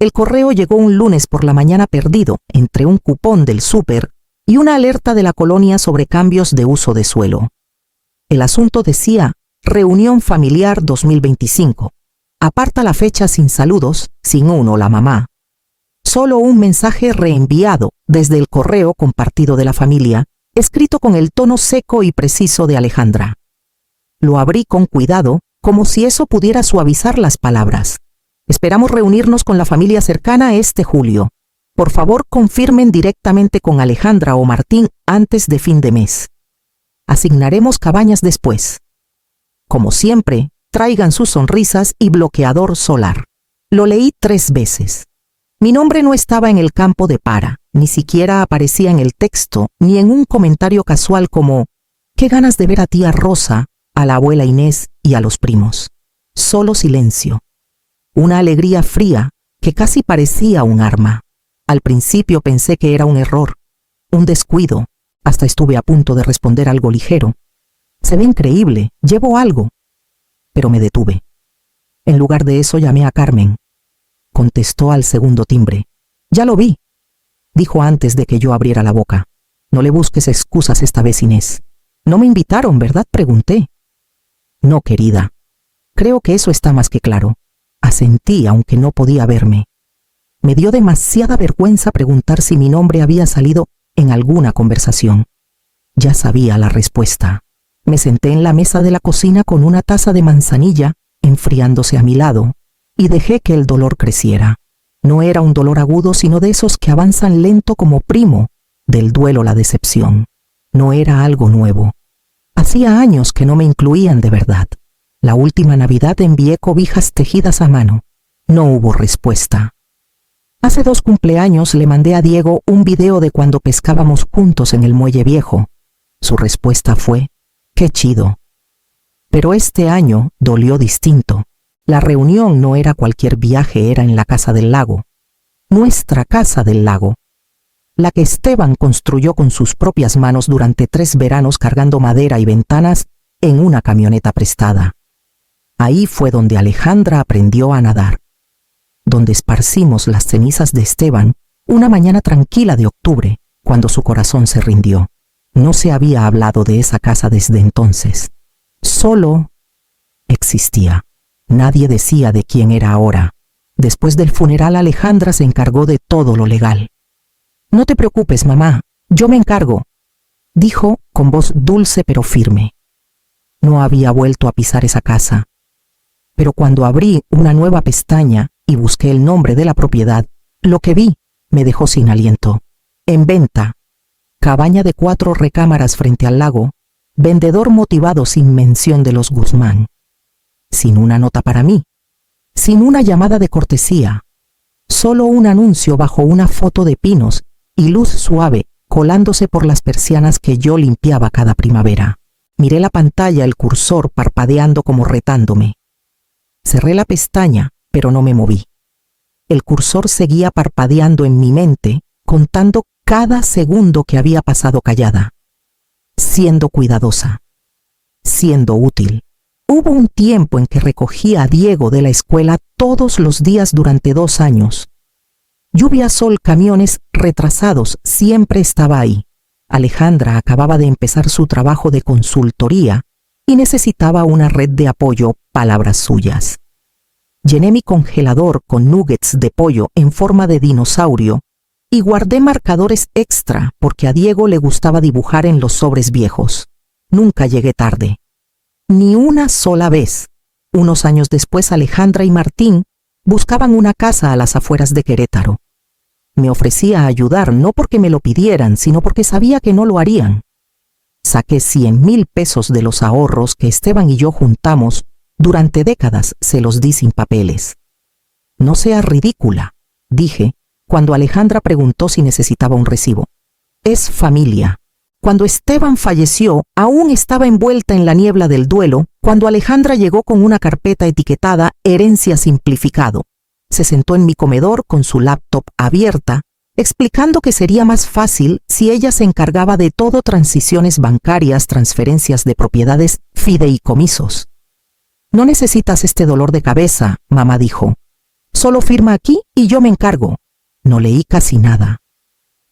El correo llegó un lunes por la mañana perdido entre un cupón del súper y una alerta de la colonia sobre cambios de uso de suelo. El asunto decía Reunión Familiar 2025. Aparta la fecha sin saludos, sin uno la mamá. Solo un mensaje reenviado desde el correo compartido de la familia, escrito con el tono seco y preciso de Alejandra. Lo abrí con cuidado, como si eso pudiera suavizar las palabras. Esperamos reunirnos con la familia cercana este julio. Por favor, confirmen directamente con Alejandra o Martín antes de fin de mes. Asignaremos cabañas después. Como siempre, traigan sus sonrisas y bloqueador solar. Lo leí 3 veces. Mi nombre no estaba en el campo de para, ni siquiera aparecía en el texto, ni en un comentario casual como «Qué ganas de ver a tía Rosa, a la abuela Inés y a los primos». Solo silencio. Una alegría fría que casi parecía un arma. Al principio pensé que era un error, un descuido. Hasta estuve a punto de responder algo ligero. «Se ve increíble, llevo algo». Pero me detuve. En lugar de eso llamé a Carmen. Contestó al segundo timbre. «Ya lo vi», dijo antes de que yo abriera la boca. «No le busques excusas esta vez, Inés». «No me invitaron, ¿verdad?», pregunté. «No, querida. Creo que eso está más que claro». Asentí, aunque no podía verme. Me dio demasiada vergüenza preguntar si mi nombre había salido en alguna conversación. Ya sabía la respuesta. Me senté en la mesa de la cocina con una taza de manzanilla enfriándose a mi lado y dejé que el dolor creciera. No era un dolor agudo, sino de esos que avanzan lento como primo del duelo, la decepción. No era algo nuevo. Hacía años que no me incluían de verdad. La última Navidad envié cobijas tejidas a mano. No hubo respuesta. Hace 2 cumpleaños le mandé a Diego un video de cuando pescábamos juntos en el muelle viejo. Su respuesta fue: «Qué chido». Pero este año dolió distinto. La reunión no era cualquier viaje, era en la casa del lago. Nuestra casa del lago. La que Esteban construyó con sus propias manos durante 3 veranos cargando madera y ventanas en una camioneta prestada. Ahí fue donde Alejandra aprendió a nadar. Donde esparcimos las cenizas de Esteban una mañana tranquila de octubre, cuando su corazón se rindió. No se había hablado de esa casa desde entonces. Solo existía. Nadie decía de quién era ahora. Después del funeral, Alejandra se encargó de todo lo legal. «No te preocupes, mamá, yo me encargo», dijo con voz dulce pero firme. No había vuelto a pisar esa casa. Pero cuando abrí una nueva pestaña y busqué el nombre de la propiedad, lo que vi me dejó sin aliento. En venta. Cabaña de 4 recámaras frente al lago. Vendedor motivado sin mención de los Guzmán. Sin una nota para mí. Sin una llamada de cortesía. Solo un anuncio bajo una foto de pinos y luz suave colándose por las persianas que yo limpiaba cada primavera. Miré la pantalla, el cursor parpadeando como retándome. Cerré la pestaña, pero no me moví. El cursor seguía parpadeando en mi mente, contando cada segundo que había pasado callada. Siendo cuidadosa. Siendo útil. Hubo un tiempo en que recogía a Diego de la escuela todos los días durante 2 años. Lluvia, sol, camiones retrasados, siempre estaba ahí. Alejandra acababa de empezar su trabajo de consultoría y necesitaba una red de apoyo, palabras suyas. Llené mi congelador con nuggets de pollo en forma de dinosaurio y guardé marcadores extra porque a Diego le gustaba dibujar en los sobres viejos. Nunca llegué tarde. Ni una sola vez. Unos años después, Alejandra y Martín buscaban una casa a las afueras de Querétaro. Me ofrecía a ayudar no porque me lo pidieran, sino porque sabía que no lo harían. Saqué 100,000 pesos de los ahorros que Esteban y yo juntamos. Durante décadas se los di sin papeles. «No seas ridícula», dije, cuando Alejandra preguntó si necesitaba un recibo. «Es familia». Cuando Esteban falleció, aún estaba envuelta en la niebla del duelo, cuando Alejandra llegó con una carpeta etiquetada «Herencia simplificado». Se sentó en mi comedor con su laptop abierta, explicando que sería más fácil si ella se encargaba de todo: transiciones bancarias, transferencias de propiedades, fideicomisos. «No necesitas este dolor de cabeza», mamá dijo. Solo firma aquí y yo me encargo. No leí casi nada.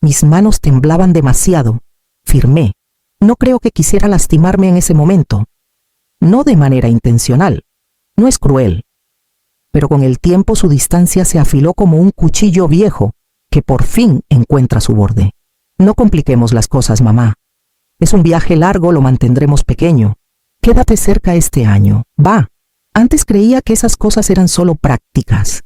Mis manos temblaban demasiado. Firmé. No creo que quisiera lastimarme en ese momento. No de manera intencional. No es cruel. Pero con el tiempo su distancia se afiló como un cuchillo viejo que por fin encuentra su borde. No compliquemos las cosas, mamá. Es un viaje largo, lo mantendremos pequeño. Quédate cerca este año. Va. Antes creía que esas cosas eran solo prácticas.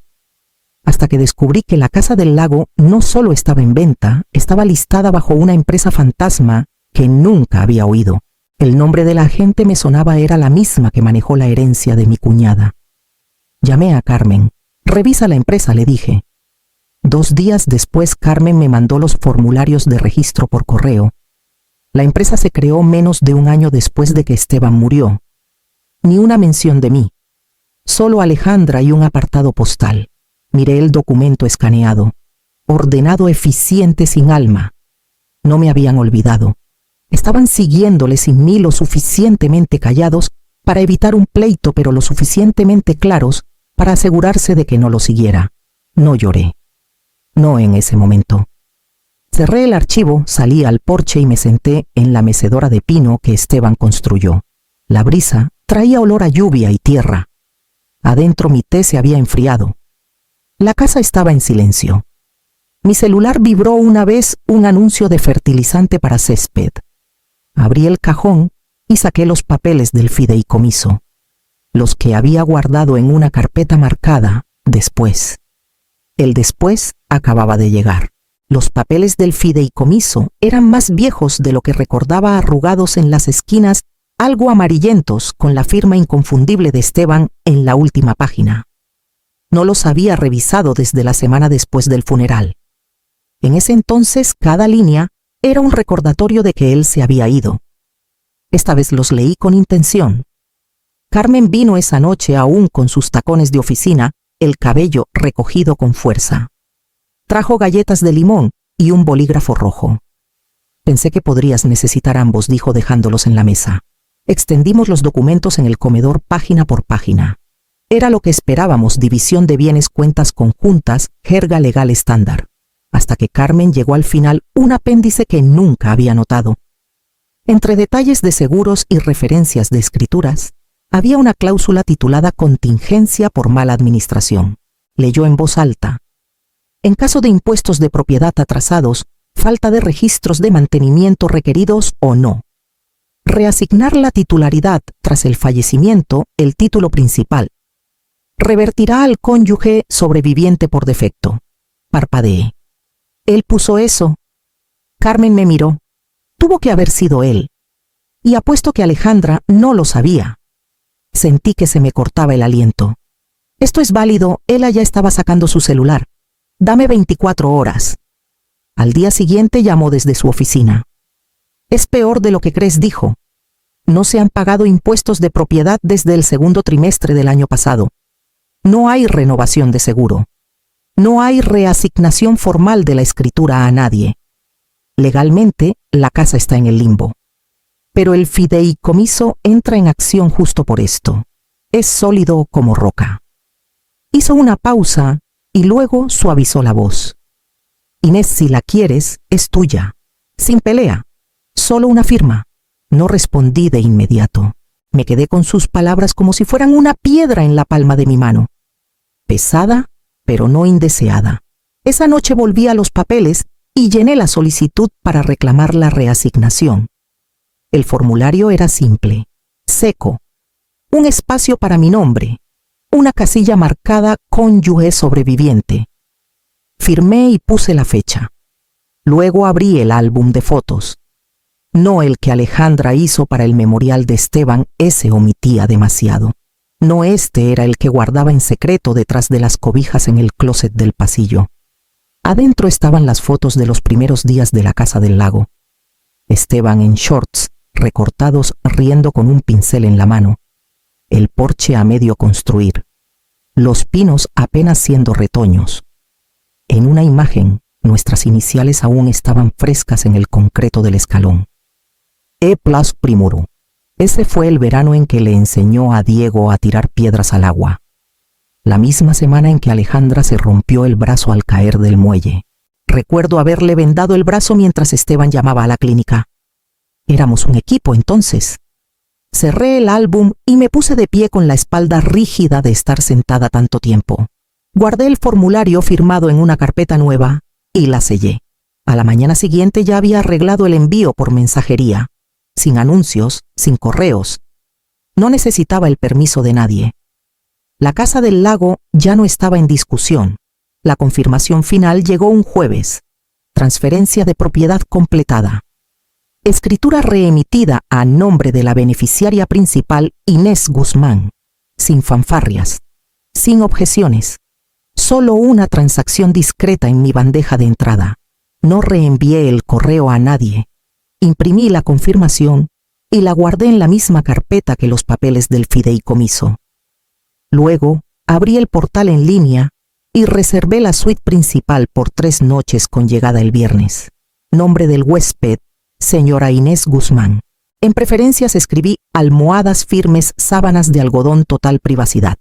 Hasta que descubrí que la Casa del Lago no solo estaba en venta, estaba listada bajo una empresa fantasma que nunca había oído. El nombre de la agente me sonaba, era la misma que manejó la herencia de mi cuñada. Llamé a Carmen. Revisa la empresa, le dije. 2 días después, Carmen me mandó los formularios de registro por correo. La empresa se creó menos de 1 año después de que Esteban murió. Ni una mención de mí. Solo Alejandra y un apartado postal. Miré el documento escaneado. Ordenado, eficiente, sin alma. No me habían olvidado. Estaban siguiéndole sin mí, lo suficientemente callados para evitar un pleito, pero lo suficientemente claros para asegurarse de que no lo siguiera. No lloré. No en ese momento. Cerré el archivo, salí al porche y me senté en la mecedora de pino que Esteban construyó. La brisa traía olor a lluvia y tierra. Adentro mi té se había enfriado. La casa estaba en silencio. Mi celular vibró una vez, un anuncio de fertilizante para césped. Abrí el cajón y saqué los papeles del fideicomiso, los que había guardado en una carpeta marcada después. El después acababa de llegar. Los papeles del fideicomiso eran más viejos de lo que recordaba, arrugados en las esquinas, algo amarillentos, con la firma inconfundible de Esteban en la última página. No los había revisado desde la semana después del funeral. En ese entonces, cada línea era un recordatorio de que él se había ido. Esta vez los leí con intención. Carmen vino esa noche aún con sus tacones de oficina, el cabello recogido con fuerza. Trajo galletas de limón y un bolígrafo rojo. Pensé que podrías necesitar ambos, dijo dejándolos en la mesa. Extendimos los documentos en el comedor página por página. Era lo que esperábamos: división de bienes, cuentas conjuntas, jerga legal estándar. Hasta que Carmen llegó al final un apéndice que nunca había notado. Entre detalles de seguros y referencias de escrituras, había una cláusula titulada contingencia por mala administración. Leyó en voz alta. En caso de impuestos de propiedad atrasados, falta de registros de mantenimiento requeridos o no. Reasignar la titularidad tras el fallecimiento, el título principal. Revertirá al cónyuge sobreviviente por defecto. Parpadeé. Él puso eso. Carmen me miró. Tuvo que haber sido él. Y apuesto que Alejandra no lo sabía. Sentí que se me cortaba el aliento. Esto es válido, ella ya estaba sacando su celular. Dame 24 horas. Al día siguiente llamó desde su oficina. Es peor de lo que crees, dijo. No se han pagado impuestos de propiedad desde el 2º trimestre del año pasado. No hay renovación de seguro. No hay reasignación formal de la escritura a nadie. Legalmente, la casa está en el limbo. Pero el fideicomiso entra en acción justo por esto. Es sólido como roca. Hizo una pausa y luego suavizó la voz. Inés, si la quieres, es tuya. Sin pelea. Solo una firma. No respondí de inmediato. Me quedé con sus palabras como si fueran una piedra en la palma de mi mano. Pesada, pero no indeseada. Esa noche volví a los papeles y llené la solicitud para reclamar la reasignación. El formulario era simple, seco. Un espacio para mi nombre, una casilla marcada cónyuge sobreviviente. Firmé y puse la fecha. Luego abrí el álbum de fotos. No el que Alejandra hizo para el memorial de Esteban, ese omitía demasiado. No, este era el que guardaba en secreto detrás de las cobijas en el closet del pasillo. Adentro estaban las fotos de los primeros días de la Casa del Lago. Esteban en shorts, recortados, riendo con un pincel en la mano. El porche a medio construir. Los pinos apenas siendo retoños. En una imagen, nuestras iniciales aún estaban frescas en el concreto del escalón. E plus primuro. Ese fue el verano en que le enseñó a Diego a tirar piedras al agua. la misma semana en que Alejandra se rompió el brazo al caer del muelle. Recuerdo haberle vendado el brazo mientras Esteban llamaba a la clínica. Éramos un equipo entonces. Cerré el álbum y me puse de pie con la espalda rígida de estar sentada tanto tiempo. Guardé el formulario firmado en una carpeta nueva y la sellé. A la mañana siguiente ya había arreglado el envío por mensajería, sin anuncios, sin correos. No necesitaba el permiso de nadie. La Casa del Lago ya no estaba en discusión. La confirmación final llegó un jueves. Transferencia de propiedad completada. Escritura reemitida a nombre de la beneficiaria principal Inés Guzmán, sin fanfarrias, sin objeciones. Solo una transacción discreta en mi bandeja de entrada. No reenvié el correo a nadie. Imprimí la confirmación y la guardé en la misma carpeta que los papeles del fideicomiso. Luego, abrí el portal en línea y reservé la suite principal por 3 noches con llegada el viernes. Nombre del huésped, señora Inés Guzmán. En preferencias escribí almohadas firmes, sábanas de algodón, total privacidad.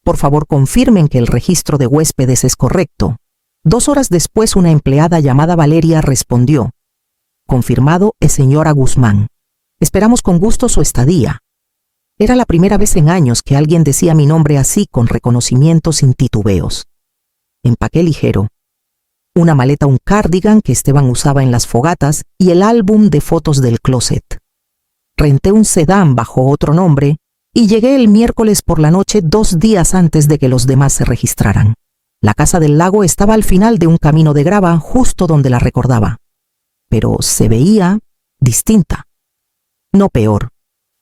Por favor, confirmen que el registro de huéspedes es correcto. 2 horas después, una empleada llamada Valeria respondió: confirmado, es señora Guzmán. Esperamos con gusto su estadía. Era la primera vez en años que alguien decía mi nombre así, con reconocimiento, sin titubeos. Empaqué ligero. Una maleta, un cardigan que Esteban usaba en las fogatas y el álbum de fotos del closet. Renté un sedán bajo otro nombre y llegué el miércoles por la noche, 2 días antes de que los demás se registraran. La Casa del Lago estaba al final de un camino de grava, justo donde la recordaba. Pero se veía distinta. No peor,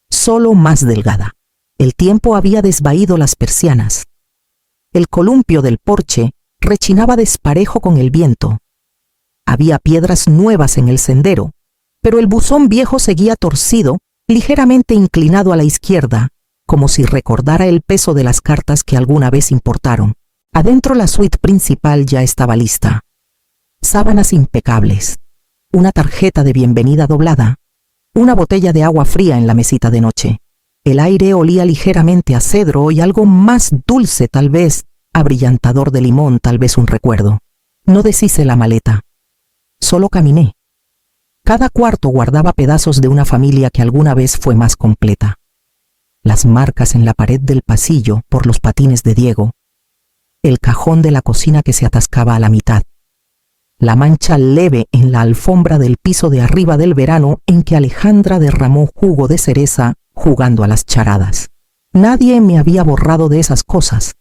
solo más delgada. El tiempo había desvaído las persianas. El columpio del porche rechinaba desparejo con el viento. Había piedras nuevas en el sendero, pero el buzón viejo seguía torcido, ligeramente inclinado a la izquierda, como si recordara el peso de las cartas que alguna vez importaron. Adentro la suite principal ya estaba lista. Sábanas impecables, una tarjeta de bienvenida doblada, una botella de agua fría en la mesita de noche. El aire olía ligeramente a cedro y algo más dulce, tal vez, abrillantador de limón, tal vez un recuerdo. No deshice la maleta. Solo caminé. Cada cuarto guardaba pedazos de una familia que alguna vez fue más completa. Las marcas en la pared del pasillo por los patines de Diego. El cajón de la cocina que se atascaba a la mitad. La mancha leve en la alfombra del piso de arriba del verano en que Alejandra derramó jugo de cereza jugando a las charadas. Nadie me había borrado de esas cosas.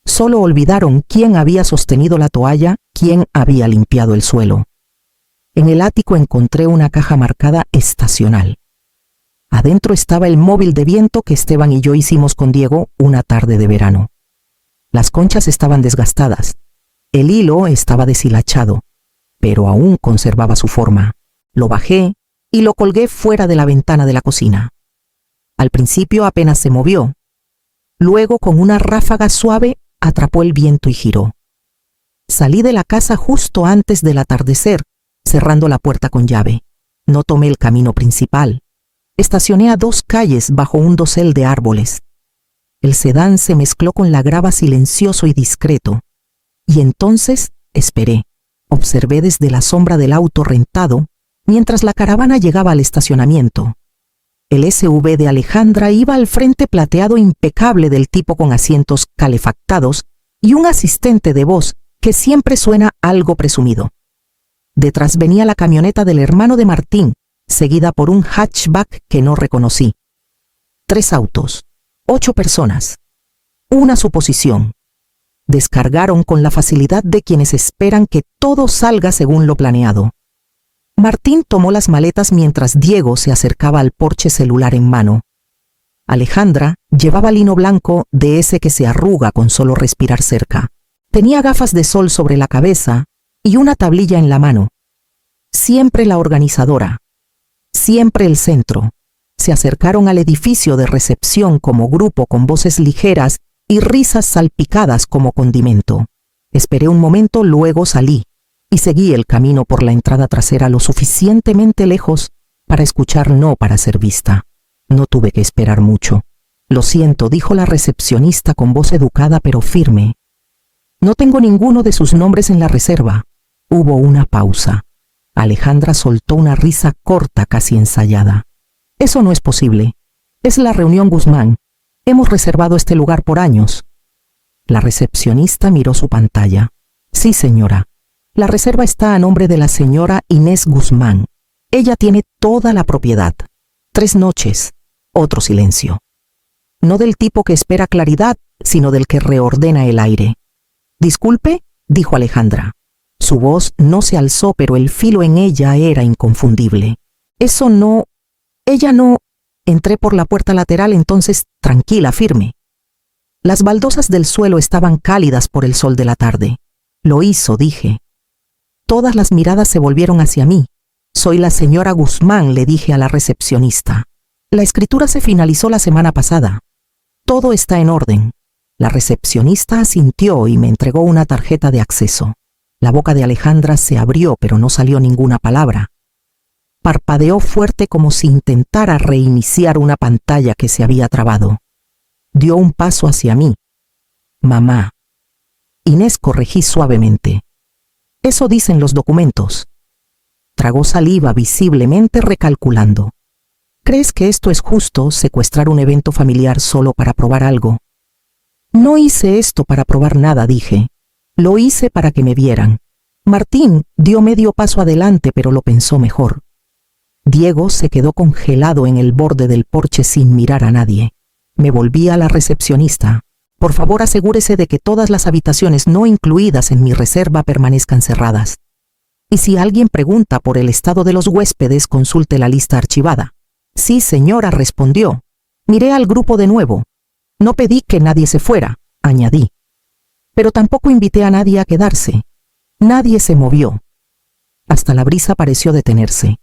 Solo olvidaron quién había sostenido la toalla, quién había limpiado el suelo. En el ático encontré una caja marcada estacional. Adentro estaba el móvil de viento que Esteban y yo hicimos con Diego una tarde de verano. Las conchas estaban desgastadas. El hilo estaba deshilachado, pero aún conservaba su forma. Lo bajé y lo colgué fuera de la ventana de la cocina. Al principio apenas se movió. Luego, con una ráfaga suave, atrapó el viento y giró. Salí de la casa justo antes del atardecer, cerrando la puerta con llave. No tomé el camino principal. Estacioné a 2 calles bajo un dosel de árboles. El sedán se mezcló con la grava silencioso y discreto. Y entonces esperé. Observé desde la sombra del auto rentado, mientras la caravana llegaba al estacionamiento. El SUV de Alejandra iba al frente, plateado impecable, del tipo con asientos calefactados y un asistente de voz que siempre suena algo presumido. Detrás venía la camioneta del hermano de Martín, seguida por un hatchback que no reconocí. 3 autos, 8 personas. Una suposición. Descargaron con la facilidad de quienes esperan que todo salga según lo planeado. Martín tomó las maletas mientras Diego se acercaba al porche, celular en mano. Alejandra llevaba lino blanco, de ese que se arruga con solo respirar cerca. Tenía gafas de sol sobre la cabeza y una tablilla en la mano. Siempre la organizadora. Siempre el centro. Se acercaron al edificio de recepción como grupo, con voces ligeras y risas salpicadas como condimento. Esperé un momento, luego salí y seguí el camino por la entrada trasera lo suficientemente lejos para escuchar, no para ser vista. No tuve que esperar mucho. Lo siento, dijo la recepcionista con voz educada pero firme. No tengo ninguno de sus nombres en la reserva. Hubo una pausa. Alejandra soltó una risa corta, casi ensayada. Eso no es posible. Es la reunión Guzmán. Hemos reservado este lugar por años. La recepcionista miró su pantalla. Sí, señora. La reserva está a nombre de la señora Inés Guzmán. Ella tiene toda la propiedad. 3 noches. Otro silencio. No del tipo que espera claridad, sino del que reordena el aire. Disculpe, dijo Alejandra. Su voz no se alzó, pero el filo en ella era inconfundible. Eso no... Ella no... Entré por la puerta lateral, entonces tranquila, firme. Las baldosas del suelo estaban cálidas por el sol de la tarde. Lo hizo, dije. Todas las miradas se volvieron hacia mí. Soy la señora Guzmán, le dije a la recepcionista. La escritura se finalizó la semana pasada. Todo está en orden. La recepcionista asintió y me entregó una tarjeta de acceso. La boca de Alejandra se abrió, pero no salió ninguna palabra. Parpadeó fuerte como si intentara reiniciar una pantalla que se había trabado. Dio un paso hacia mí. Mamá. Inés, corregí suavemente. Eso dicen los documentos. Tragó saliva, visiblemente recalculando. ¿Crees que esto es justo, secuestrar un evento familiar solo para probar algo? No hice esto para probar nada, dije. Lo hice para que me vieran. Martín dio medio paso adelante, pero lo pensó mejor. Diego se quedó congelado en el borde del porche sin mirar a nadie. Me volví a la recepcionista. Por favor, asegúrese de que todas las habitaciones no incluidas en mi reserva permanezcan cerradas. Y si alguien pregunta por el estado de los huéspedes, consulte la lista archivada. Sí, señora, respondió. Miré al grupo de nuevo. No pedí que nadie se fuera, añadí. Pero tampoco invité a nadie a quedarse. Nadie se movió. Hasta la brisa pareció detenerse.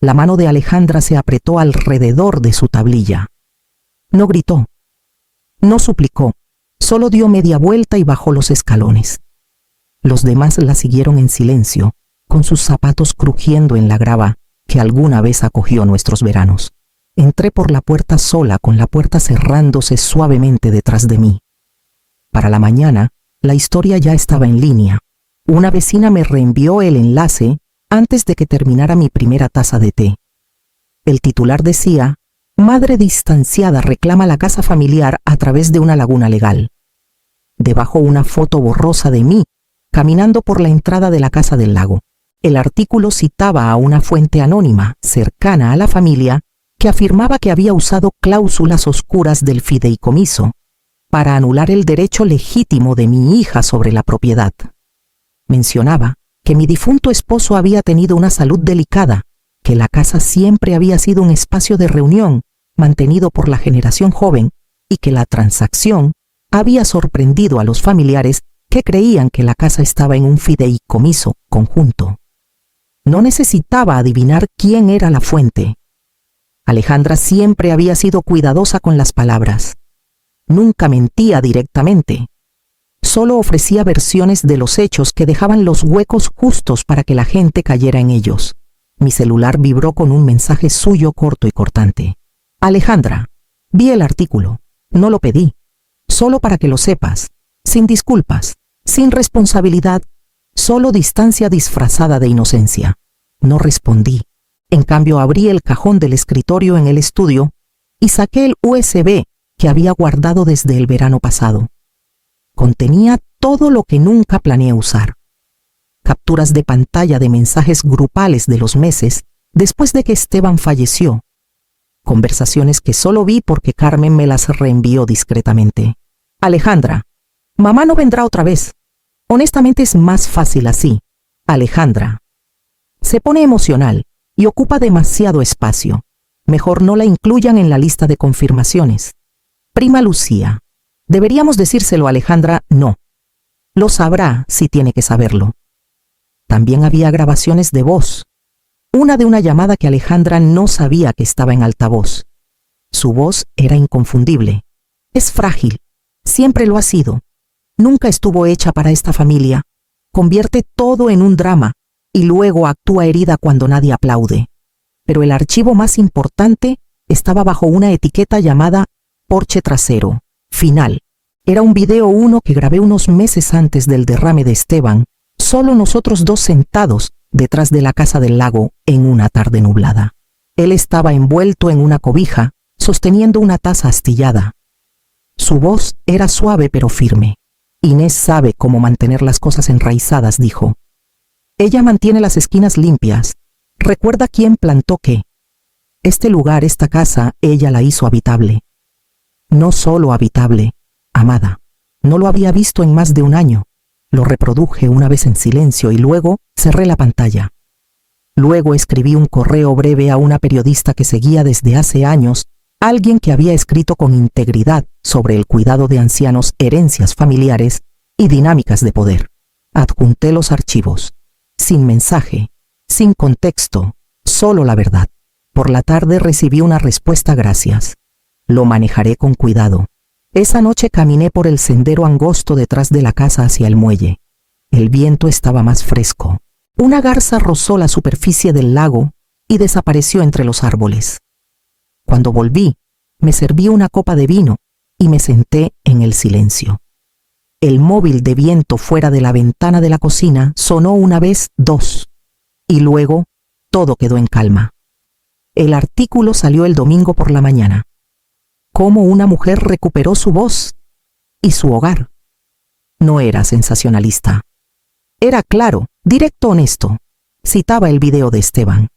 La mano de Alejandra se apretó alrededor de su tablilla. No gritó. No suplicó. Solo dio media vuelta y bajó los escalones. Los demás la siguieron en silencio, con sus zapatos crujiendo en la grava que alguna vez acogió nuestros veranos. Entré por la puerta sola, con la puerta cerrándose suavemente detrás de mí. Para la mañana, la historia ya estaba en línea. Una vecina me reenvió el enlace antes de que terminara mi primera taza de té. El titular decía: Madre distanciada reclama la casa familiar a través de una laguna legal. Debajo una foto borrosa de mí, caminando por la entrada de la casa del lago. El artículo citaba a una fuente anónima, cercana a la familia, que afirmaba que había usado cláusulas oscuras del fideicomiso para anular el derecho legítimo de mi hija sobre la propiedad. Mencionaba que mi difunto esposo había tenido una salud delicada, que la casa siempre había sido un espacio de reunión mantenido por la generación joven y que la transacción había sorprendido a los familiares que creían que la casa estaba en un fideicomiso conjunto. No necesitaba adivinar quién era la fuente. Alejandra siempre había sido cuidadosa con las palabras. Nunca mentía directamente. Solo ofrecía versiones de los hechos que dejaban los huecos justos para que la gente cayera en ellos. Mi celular vibró con un mensaje suyo corto y cortante. Alejandra, vi el artículo. No lo pedí. Solo para que lo sepas. Sin disculpas, sin responsabilidad, solo distancia disfrazada de inocencia. No respondí. En cambio, abrí el cajón del escritorio en el estudio y saqué el USB que había guardado desde el verano pasado. Contenía todo lo que nunca planeé usar. Capturas de pantalla de mensajes grupales de los meses después de que Esteban falleció. Conversaciones que solo vi porque Carmen me las reenvió discretamente. Alejandra, mamá no vendrá otra vez. Honestamente es más fácil así. Alejandra. Se pone emocional y ocupa demasiado espacio. Mejor no la incluyan en la lista de confirmaciones. Prima Lucía. Deberíamos decírselo a Alejandra, no. Lo sabrá si tiene que saberlo. También había grabaciones de voz. Una de una llamada que Alejandra no sabía que estaba en altavoz. Su voz era inconfundible. Es frágil. Siempre lo ha sido. Nunca estuvo hecha para esta familia. Convierte todo en un drama y luego actúa herida cuando nadie aplaude. Pero el archivo más importante estaba bajo una etiqueta llamada porche trasero. Final. Era un video 1 que grabé unos meses antes del derrame de Esteban, solo nosotros dos sentados detrás de la casa del lago en una tarde nublada. Él estaba envuelto en una cobija, sosteniendo una taza astillada. Su voz era suave pero firme. Inés sabe cómo mantener las cosas enraizadas, dijo. Ella mantiene las esquinas limpias. Recuerda quién plantó qué. Este lugar, esta casa, ella la hizo habitable. No solo habitable, amada. No lo había visto en más de un año. Lo reproduje una vez en silencio y luego cerré la pantalla. Luego escribí un correo breve a una periodista que seguía desde hace años, alguien que había escrito con integridad sobre el cuidado de ancianos, herencias familiares y dinámicas de poder. Adjunté los archivos. Sin mensaje, sin contexto, solo la verdad. Por la tarde recibí una respuesta: gracias. Lo manejaré con cuidado. Esa noche caminé por el sendero angosto detrás de la casa hacia el muelle. El viento estaba más fresco. Una garza rozó la superficie del lago y desapareció entre los árboles. Cuando volví, me serví una copa de vino y me senté en el silencio. El móvil de viento fuera de la ventana de la cocina sonó una vez, dos, y luego todo quedó en calma. El artículo salió el domingo por la mañana. Cómo una mujer recuperó su voz y su hogar. No era sensacionalista. Era claro, directo, honesto. Citaba el video de Esteban.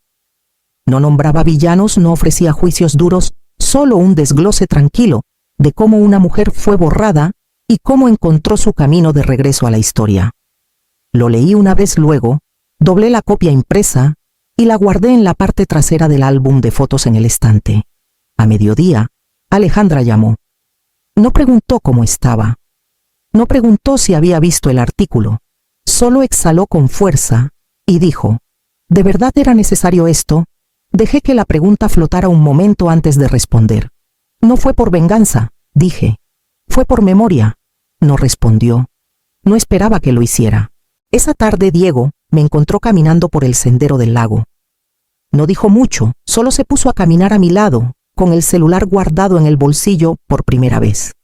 No nombraba villanos, no ofrecía juicios duros, solo un desglose tranquilo de cómo una mujer fue borrada y cómo encontró su camino de regreso a la historia. Lo leí una vez, luego doblé la copia impresa y la guardé en la parte trasera del álbum de fotos en el estante. A mediodía, Alejandra llamó. No preguntó cómo estaba. No preguntó si había visto el artículo. Solo exhaló con fuerza y dijo: ¿de verdad era necesario esto? Dejé que la pregunta flotara un momento antes de responder. No fue por venganza, dije. Fue por memoria. No respondió. No esperaba que lo hiciera. Esa tarde Diego me encontró caminando por el sendero del lago. No dijo mucho, solo se puso a caminar a mi lado, con el celular guardado en el bolsillo por primera vez.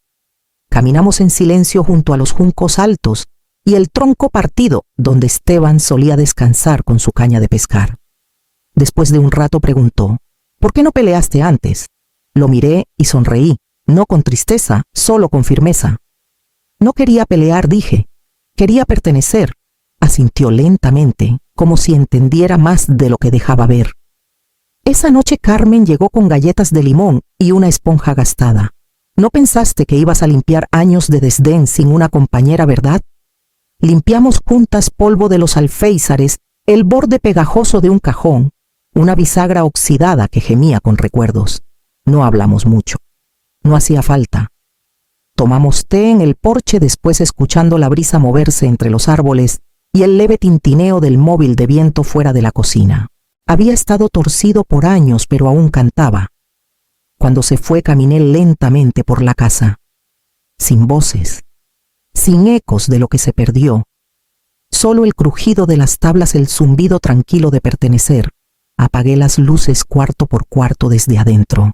Caminamos en silencio junto a los juncos altos y el tronco partido donde Esteban solía descansar con su caña de pescar. Después de un rato preguntó: ¿por qué no peleaste antes? Lo miré y sonreí, no con tristeza, solo con firmeza. No quería pelear, dije. Quería pertenecer. Asintió lentamente, como si entendiera más de lo que dejaba ver. Esa noche Carmen llegó con galletas de limón y una esponja gastada. ¿No pensaste que ibas a limpiar años de desdén sin una compañera, verdad? Limpiamos juntas polvo de los alféizares, el borde pegajoso de un cajón, una bisagra oxidada que gemía con recuerdos. No hablamos mucho. No hacía falta. Tomamos té en el porche, después escuchando la brisa moverse entre los árboles y el leve tintineo del móvil de viento fuera de la cocina. Había estado torcido por años, pero aún cantaba. Cuando se fue, caminé lentamente por la casa, sin voces, sin ecos de lo que se perdió, solo el crujido de las tablas, el zumbido tranquilo de pertenecer. Apagué las luces cuarto por cuarto desde adentro.